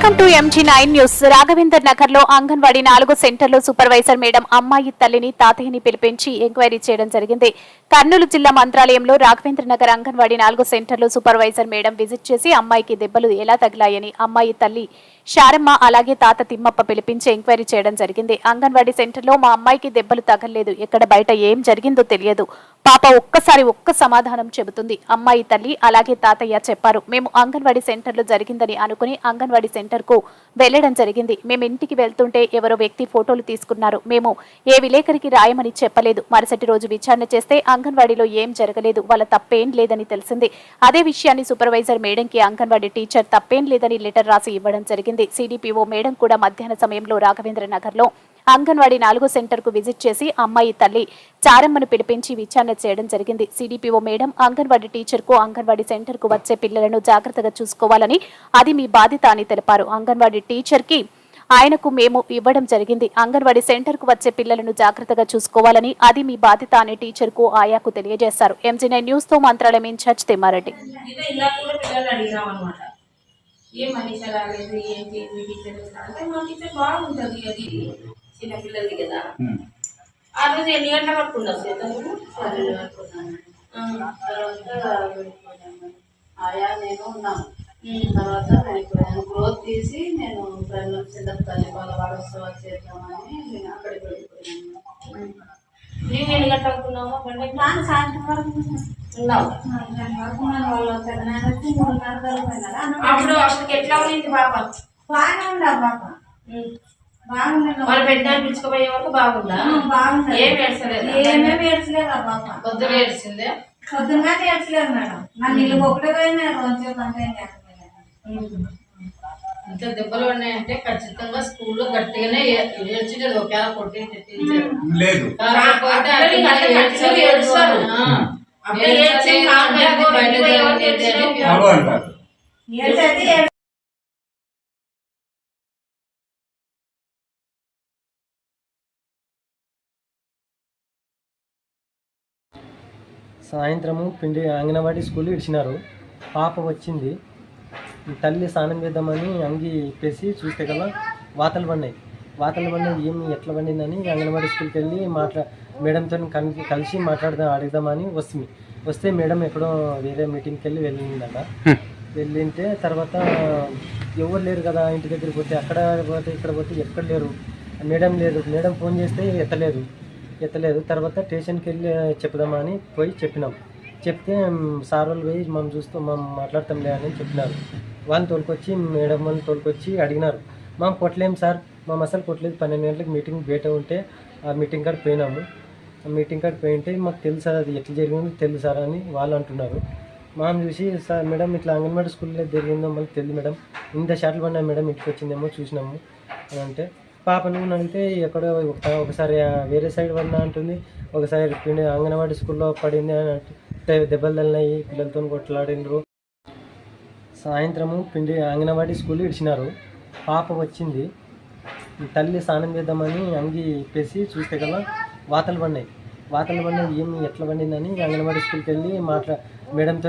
Welcome to MG9 news. Raghavender Nagar లో అంగన్వాడీ 4 సెంటర్లో supervisor madam అమ్మాయి తల్లిని తాతయ్యని పిలిపించి ఎంక్వైరీ చేయడం జరిగింది. కర్నూలు జిల్లా మంత్రాలయంలో రాఘవేంద్ర నగర్ అంగన్వాడీ 4 సెంటర్లో సూపర్వైజర్ మేడం విజిట్ చేసి అమ్మాయికి దెబ్బలు ఎలా తగిలాయని అమ్మాయి తల్లి శారమ్మ అలాగే తాత తిమ్మప్ప పిలిపించి ఎంక్వైరీ చేయడం జరిగింది. అంగన్వాడీ సెంటర్లో మా అమ్మాయికి దెబ్బలు తగలేదు, ఎక్కడ బయట ఏం జరిగిందో తెలియదు, పాప ఒక్క సమాధానం చెబుతుంది. అమ్మాయి తల్లి అలాగే తాతయ్య చెప్పారు. మేము అంగన్వాడీ సెంటర్లో జరిగిందని అనుకుని అంగన్వాడీ సెంటర్ కు వెళ్లడం జరిగింది. మేము ఇంటికి వెళ్తుంటే ఎవరో వ్యక్తి ఫోటోలు తీసుకున్నారు. మేము ఏ విలేకరికి రాయమని చెప్పలేదు. మరుసటి రోజు విచారణ చేస్తే అంగన్వాడీలో ఏం జరగలేదు, వాళ్ళ తప్పేం లేదని తెలిసింది. అదే విషయాన్ని సూపర్వైజర్ మేడంకి అంగన్వాడీ టీచర్ తప్పేం లేదని లెటర్ రాసి ఇవ్వడం జరిగింది. సిడిపిఓ మేడం కూడా మధ్యాహ్న సమయంలో రాఘవేంద్ర నగర్ లో అంగన్వాడీ 4 సెంటర్ కు విజిట్ చేసి అమ్మాయి తల్లి చారమ్మను పిలిపించి విచారణ చేయడం జరిగింది. సిడిపిఓ మేడం అంగన్వాడీ టీచర్ కు అంగన్వాడీ సెంటర్ కు వచ్చే పిల్లలను జాగ్రత్తగా చూసుకోవాలని, అది మీ బాధ్యత అని తెలిపారు. అంగన్వాడీ టీచర్ కి ఆయనకు మేము ఇవ్వడం జరిగింది. అంగన్వాడీ సెంటర్ కు వచ్చే పిల్లలను జాగ్రత్తగా చూసుకోవాలని, అది మీ బాధ్యత అని టీచర్ కు ఆయాకు తెలియజేశారు. MG9 న్యూస్ తో మంత్రాలయం ఇన్ఛార్జ్ తిమ్మారెడ్డి. ఏ మనిషి రాలేదు ఏంటి టీచర్ అంటే మా టీచర్ బాగుంటుంది. అది చిన్నపిల్లలది కదా. ఆ రోజు ఎన్ని గంటల వరకు ఉండవు చేతను ఆయా నేను ఉన్నాను. తర్వాత నేను గ్రోత్ తీసి నేను చిన్న తల్లి వాడోత్సవాలు చేద్దామని నేను అక్కడికి వెళ్ళిపోయాను. నేను ఎన్ని గంటల వరకు ఉన్నావా? నాన్న సాయంత్రం వరకు ఉన్నావు. అప్పుడు అప్పటికి ఎట్లా ఉంది పాప? బాగానే ఉందా పాప? వాళ్ళ పెద్ద పిలుచుకుపోయే వరకు బాగుందా? బాగుంది. ఏం ఏడ్చలేదు? ఏమేమి ఏడ్చలేదా పాప? పొద్దున ఏడ్చిందే? పొద్దున్న ఏడ్చలేదు మేడం. నన్ను ఇల్లు ఒకటే పోయినా రోజు ఇంత దెబ్బలు ఉన్నాయంటే ఖచ్చితంగా స్కూల్లో గట్టిగానే ఏడ్చినది. ఒకవేళ కొట్టి లేదు సాయంత్రము పిండి అంగన్వాడీ స్కూల్ ఇచ్చినారు. పాప వచ్చింది, తల్లి స్నానం చేద్దామని అంగి ఇప్పేసి చూస్తే కదా వాతలు పడినాయి. ఏమి ఎట్లా పండిందని అంగన్వాడీ స్కూల్కి వెళ్ళి మేడంతో కలిసి అడుగుదామని వస్తే మేడం ఎక్కడో వేరే మీటింగ్కి వెళ్ళిందట. వెళ్ళింటే తర్వాత ఎవరు లేరు కదా, ఇంటి దగ్గరికి పోతే అక్కడ పోతే ఇక్కడ పోతే ఎక్కడ లేరు, మేడం ఫోన్ చేస్తే ఎత్తలేదు. తర్వాత స్టేషన్కి వెళ్ళి చెప్దామని పోయి చెప్తే సార్ వాళ్ళు పోయి మనం మాట్లాడతాంలే అని చెప్పినారు. వాళ్ళని తోలుకొచ్చి మేడం వాళ్ళని తోలుకొచ్చి అడిగినారు. మేము కొట్టలేము సార్, మేము అసలు కొట్టలేదు, 12 గంటలకు మీటింగ్ బయట ఉంటే ఆ మీటింగ్ కాడ పోయినాము. మీటింగ్ కాడ పోయింటే మాకు తెలుసు సార్, అది ఎట్లా జరిగిందో తెలుసు సార్ అని వాళ్ళు అంటున్నారు. మనం చూసి సార్ మేడం ఇట్లా అంగన్వాడీ స్కూల్లో జరిగిందో మళ్ళీ తెలియదు మేడం, ఇంత షాట్లు పడినా మేడం ఇంటికి వచ్చిందేమో చూసినాము అని అంటే, పాప నువ్వు అడిగితే ఎక్కడో ఒకసారి వేరే సైడ్ పడినా అంటుంది, ఒకసారి అంగన్వాడీ స్కూల్లో పడింది అని అంటే దెబ్బలు తగిలినాయి, పిల్లలతో కొట్లాడినరు. సాయంత్రము అంగన్వాడీ స్కూల్ ఇచ్చినారు. పాప వచ్చింది, తల్లి స్నానం చేద్దామని అంగి ఇప్పేసి చూస్తే కదా వాతలు పడినాయి. ఏమి ఎట్లా పండిందని అంగన్వాడీ స్కూల్కి వెళ్ళి మేడంతో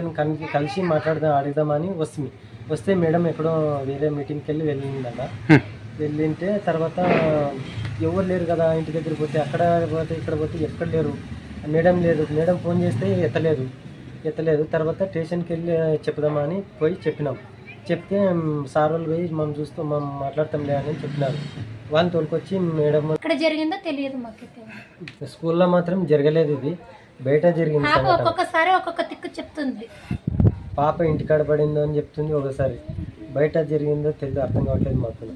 కలిసి అడుగుదామని వస్తే మేడం ఎక్కడో వేరే మీటింగ్కి వెళ్ళిందట. వెళ్ళింటే తర్వాత ఎవరు లేరు కదా, ఇంటి దగ్గరికి పోతే అక్కడ పోతే ఇక్కడ పోతే ఎక్కడ లేరు, మేడం ఫోన్ చేస్తే ఎత్తలేదు. తర్వాత స్టేషన్కి వెళ్ళి చెప్దామని పోయి చెప్తే సార్ వాళ్ళు పోయి మనం మాట్లాడతాంలే అని చెప్పినారు. వాళ్ళని తోలుకొచ్చి మేడం ఇక్కడ జరిగిందో తెలియదు మాకైతే. స్కూల్లో మాత్రం జరగలేదు, ఇది బయట జరిగింది. ఒక్కొక్కసారి ఒక్కొక్క తిక్కు చెప్తుంది. పాప ఇంటికాడ పడిందో అని చెప్తుంది, ఒకసారి బయట జరిగిందో తెలియదు, అర్థం కావట్లేదు మాకు.